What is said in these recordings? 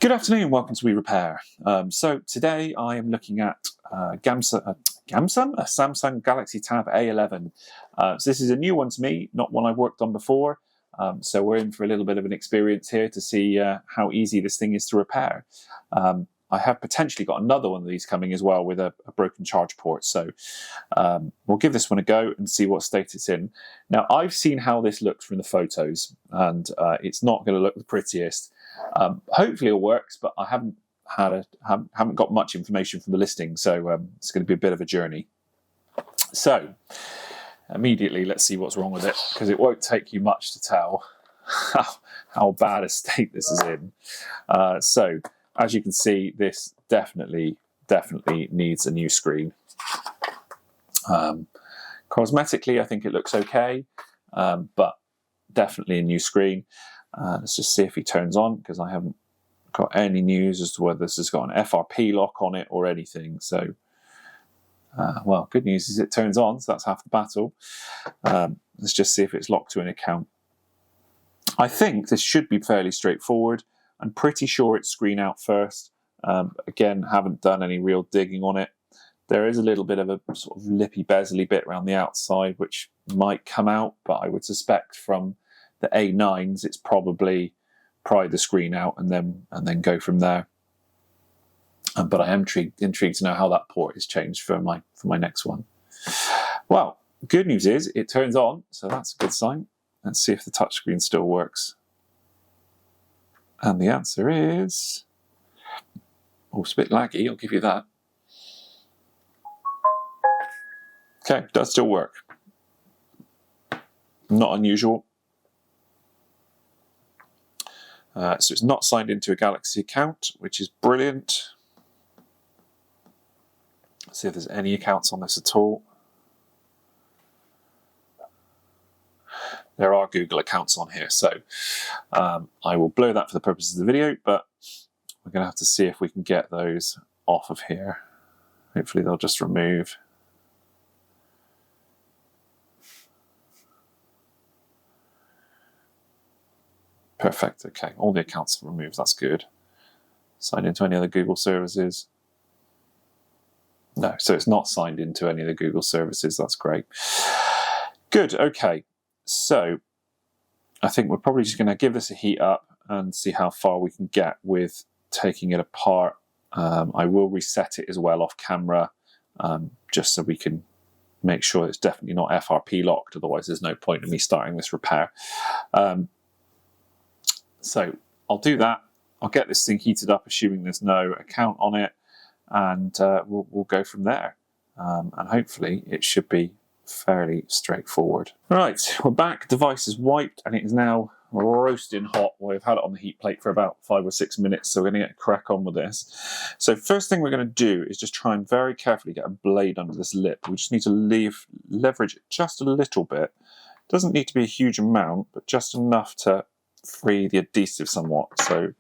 Good afternoon, welcome to We Repair. So today I am looking at a Samsung Galaxy Tab A11. So this is a new one to me, not one I've worked on before. So we're in for a little bit of an experience here to see how easy this thing is to repair. I have potentially got another one of these coming as well with a broken charge port. So we'll give this one a go and see what state it's in. Now I've seen how this looks from the photos, and it's not going to look the prettiest. Hopefully it works, but I haven't got much information from the listing, so it's going to be a bit of a journey. So immediately let's see what's wrong with it, because it won't take you much to tell how bad a state this is in. So as you can see, this definitely needs a new screen. Cosmetically I think it looks okay, but definitely a new screen. Let's just see if he turns on, because I haven't got any news as to whether this has got an FRP lock on it or anything. So, well, good news is it turns on, so that's half the battle. Let's just see if it's locked to an account. I think this should be fairly straightforward. I'm pretty sure it's screen out first. Again, haven't done any real digging on it. There is a little bit of a sort of lippy bezel-y bit around the outside which might come out, but I would suspect from the A9s it's probably pry the screen out and then go from there. But I am intrigued to know how that port is changed for my next one. Well, good news is it turns on, so that's a good sign. Let's see if the touchscreen still works. And the answer is, oh, it's a bit laggy, I'll give you that. Okay, does still work. Not unusual. So it's not signed into a Galaxy account, which is brilliant. Let's see if there's any accounts on this at all. There are Google accounts on here, so I will blur that for the purposes of the video, but we're going to have to see if we can get those off of here. Hopefully they'll just remove. Perfect, okay, all the accounts are removed, that's good. Signed into any other Google services? No, so it's not signed into any of the Google services, that's great. Good, okay, so I think we're probably just going to give this a heat up and see how far we can get with taking it apart. I will reset it as well off camera, just so we can make sure it's definitely not FRP locked, otherwise there's no point in me starting this repair. So I'll do that. I'll get this thing heated up, assuming there's no account on it, and we'll go from there. And hopefully it should be fairly straightforward. Right, we're back. Device is wiped and it is now roasting hot. We've had it on the heat plate for about 5 or 6 minutes, so we're going to get a crack on with this. So first thing we're going to do is just try and very carefully get a blade under this lip. We just need to leverage it just a little bit. It doesn't need to be a huge amount, but just enough to free the adhesive somewhat, so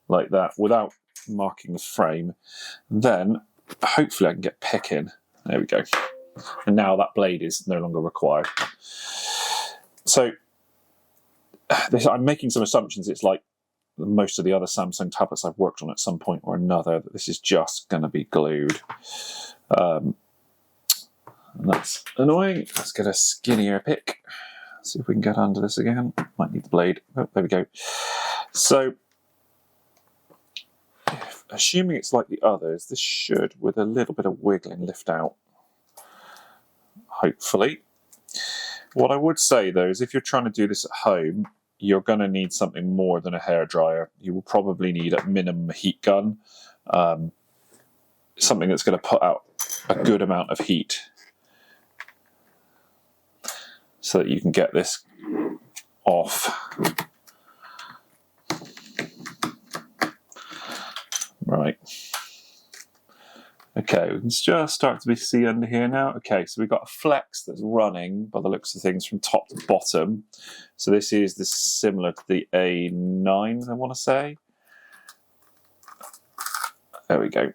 like that, without marking the frame. Then hopefully I can get picking. There we go. And now that blade is no longer required. So I'm making some assumptions. It's like most of the other Samsung tablets I've worked on at some point or another, that this is just going to be glued. And that's annoying. Let's get a skinnier pick. See if we can get under this again. Might need the blade. Oh, there we go. So, assuming it's like the others, this should, with a little bit of wiggling, lift out. Hopefully. What I would say though is if you're trying to do this at home, you're going to need something more than a hairdryer. You will probably need at minimum a heat gun. Something that's going to put out a good amount of heat, so that you can get this off. Right. Okay, we can just start to see under here now. Okay, so we've got a flex that's running by the looks of things from top to bottom. So this is similar to the A9, I want to say. There we go.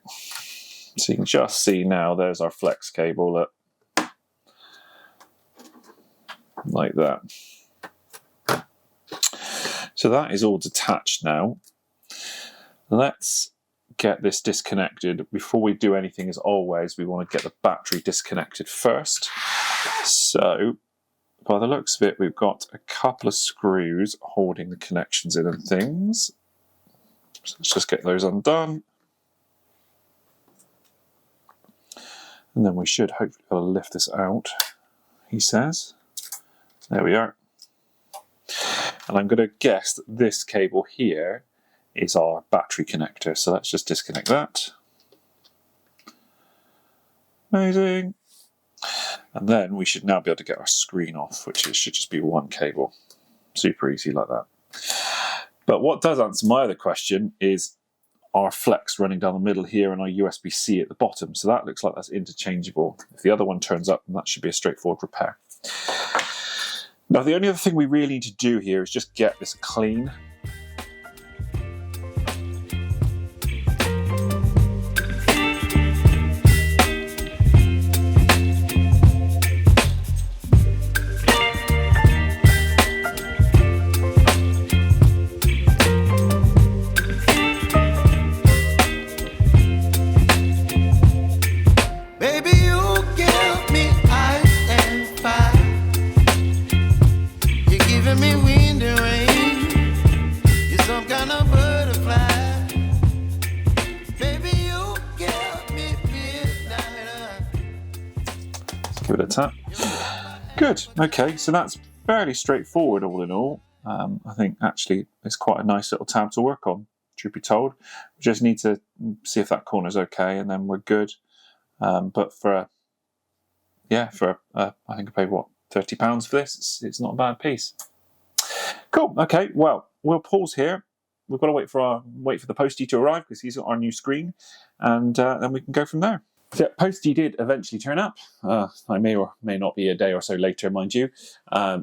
So you can just see now, there's our flex cable. Look. Like that. So that is all detached now. let's get this disconnected. Before we do anything, as always, we want to get the battery disconnected first. So by the looks of it, we've got a couple of screws holding the connections in and things. So let's just get those undone. And then we should hopefully be able to lift this out, he says. There we are. And I'm going to guess that this cable here is our battery connector. So let's just disconnect that. Amazing. And then we should now be able to get our screen off, which should just be one cable. Super easy like that. But what does answer my other question is our flex running down the middle here and our USB-C at the bottom. So that looks like that's interchangeable. If the other one turns up, then that should be a straightforward repair. Now, the only other thing we really need to do here is just get this clean. Give it a tap. Good. Okay, so that's fairly straightforward all in all. I think actually it's quite a nice little tab to work on, truth be told. We just need to see if that corner's okay and then we're good. But I think I paid what, £30 for this. It's not a bad piece. Cool. Okay, well, we'll pause here. We've got to wait for the postie to arrive because he's got our new screen, and then we can go from there. So postie did eventually turn up. I may or may not be a day or so later, mind you.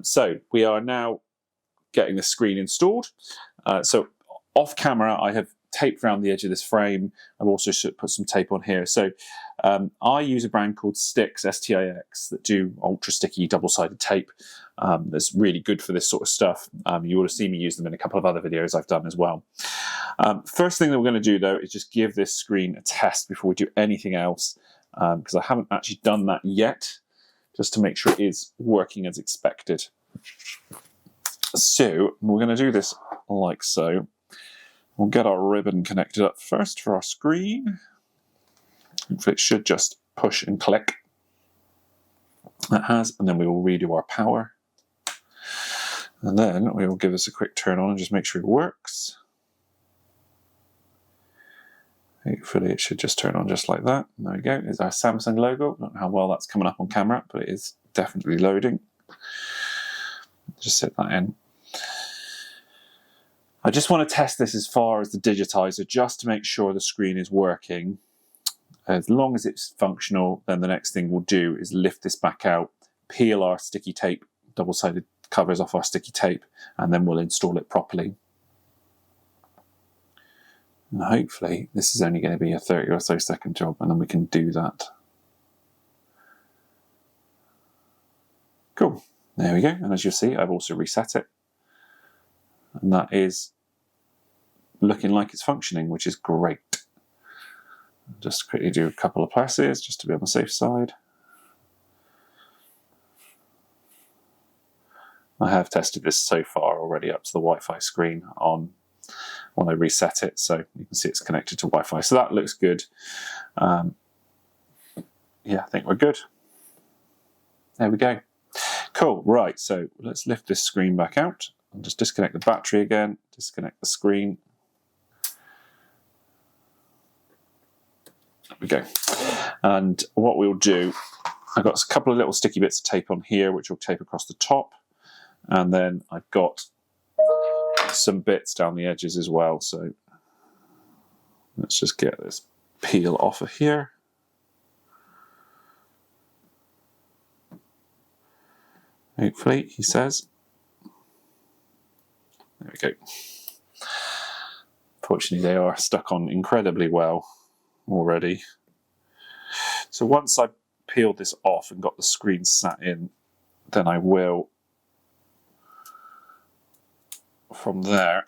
So we are now getting the screen installed. So off camera, I have taped around the edge of this frame. I've also put some tape on here. So I use a brand called Stix, S-T-I-X, that do ultra sticky double-sided tape. That's really good for this sort of stuff. You would have seen me use them in a couple of other videos I've done as well. First thing that we're going to do though is just give this screen a test before we do anything else, because I haven't actually done that yet, just to make sure it is working as expected. So we're going to do this like so. We'll get our ribbon connected up first for our screen. Hopefully it should just push and click. That has, and then we will redo our power. And then we will give this a quick turn on and just make sure it works. Hopefully it should just turn on just like that. There we go, there's our Samsung logo. I don't know how well that's coming up on camera, but it is definitely loading. Just set that in. I just want to test this as far as the digitizer, just to make sure the screen is working. As long as it's functional, then the next thing we'll do is lift this back out, peel our sticky tape, double-sided covers off our sticky tape, and then we'll install it properly. And hopefully this is only going to be a 30 or so second job, and then we can do that. Cool. There we go. And as you'll see, I've also reset it. And that is looking like it's functioning, which is great. Just quickly do a couple of passes just to be on the safe side. I have tested this so far already up to the Wi-Fi screen when I reset it, so you can see it's connected to Wi-Fi. So that looks good. Yeah, I think we're good. There we go. Cool. Right, so let's lift this screen back out and just disconnect the battery again, disconnect the screen. There we go. And what we'll do, I've got a couple of little sticky bits of tape on here, which will tape across the top. And then I've got some bits down the edges as well. So let's just get this peel off of here. Hopefully, he says. There we go. Fortunately, they are stuck on incredibly well already. So once I've peeled this off and got the screen sat in, then I will, from there,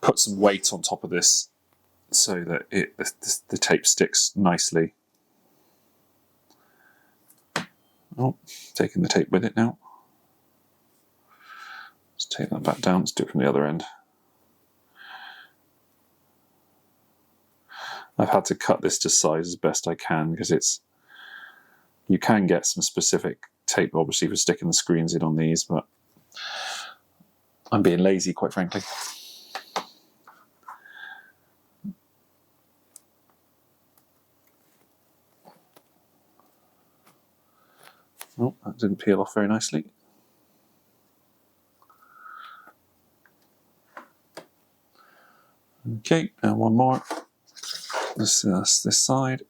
put some weight on top of this so that the tape sticks nicely. Oh, taking the tape with it now. Let's take that back down. Let's do it from the other end. I've had to cut this to size as best I can because you can get some specific tape obviously for sticking the screens in on these, but I'm being lazy, quite frankly. Oh, that didn't peel off very nicely. Okay, and one more. That's this side.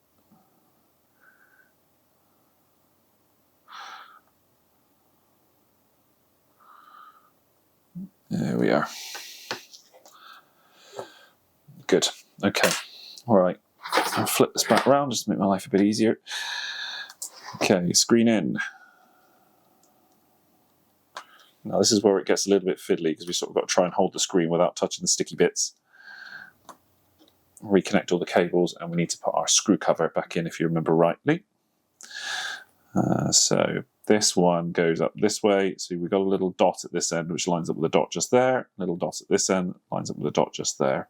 There we are. Good. Okay. All right. I'll flip this back around just to make my life a bit easier. Okay, screen in. Now this is where it gets a little bit fiddly because we sort of got to try and hold the screen without touching the sticky bits. Reconnect all the cables, and we need to put our screw cover back in if you remember rightly. So this one goes up this way, so we've got a little dot at this end which lines up with a dot just there, little dot at this end lines up with a dot just there.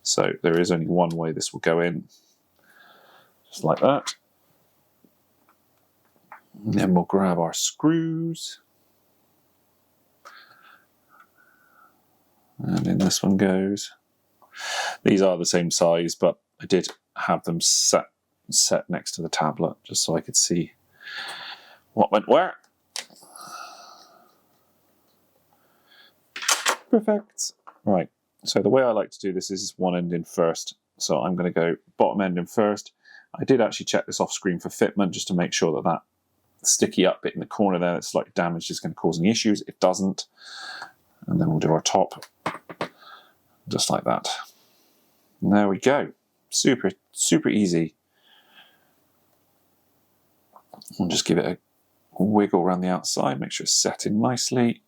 So there is only one way this will go in, just like that. And then we'll grab our screws, and in this one goes. These are the same size, but I did have them set next to the tablet just so I could see what went where. Perfect. Right, so the way I like to do this is one end in first. So I'm going to go bottom end in first. I did actually check this off screen for fitment just to make sure that that sticky up bit in the corner there that's slightly damaged is going to cause any issues. It doesn't. And then we'll do our top just like that. And there we go. Super, super easy. We'll just give it a wiggle around the outside, make sure it's set in nicely.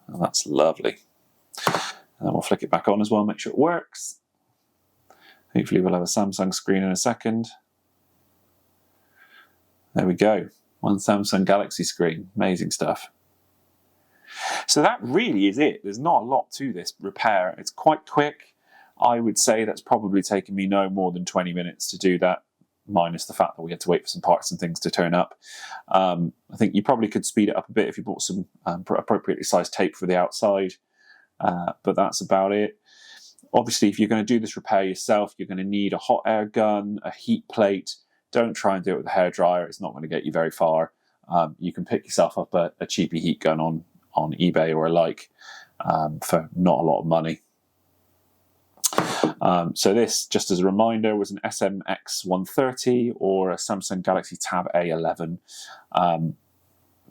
And that's lovely. And then we'll flick it back on as well, make sure it works. Hopefully we'll have a Samsung screen in a second. There we go. One Samsung Galaxy screen. Amazing stuff. So that really is it. There's not a lot to this repair. It's quite quick. I would say that's probably taken me no more than 20 minutes to do that, minus the fact that we had to wait for some parts and things to turn up. I think you probably could speed it up a bit if you bought some appropriately sized tape for the outside, but that's about it. Obviously, if you're going to do this repair yourself, you're going to need a hot air gun, a heat plate. Don't try and do it with a hairdryer. It's not going to get you very far. You can pick yourself up a cheapy heat gun on eBay or alike for not a lot of money. So this, just as a reminder, was an SMX130 or a Samsung Galaxy Tab A11.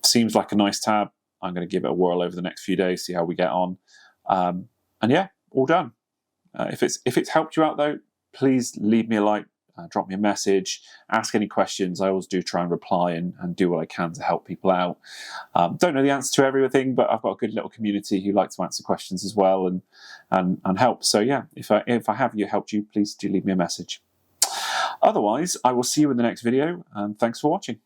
Seems like a nice tab. I'm going to give it a whirl over the next few days, see how we get on. And yeah, all done. If it's helped you out though, please leave me a like, drop me a message, ask any questions. I always do try and reply and do what I can to help people out. Don't know the answer to everything, but I've got a good little community who like to answer questions as well and help. So yeah, if I have helped you, please do leave me a message. Otherwise, I will see you in the next video, and thanks for watching.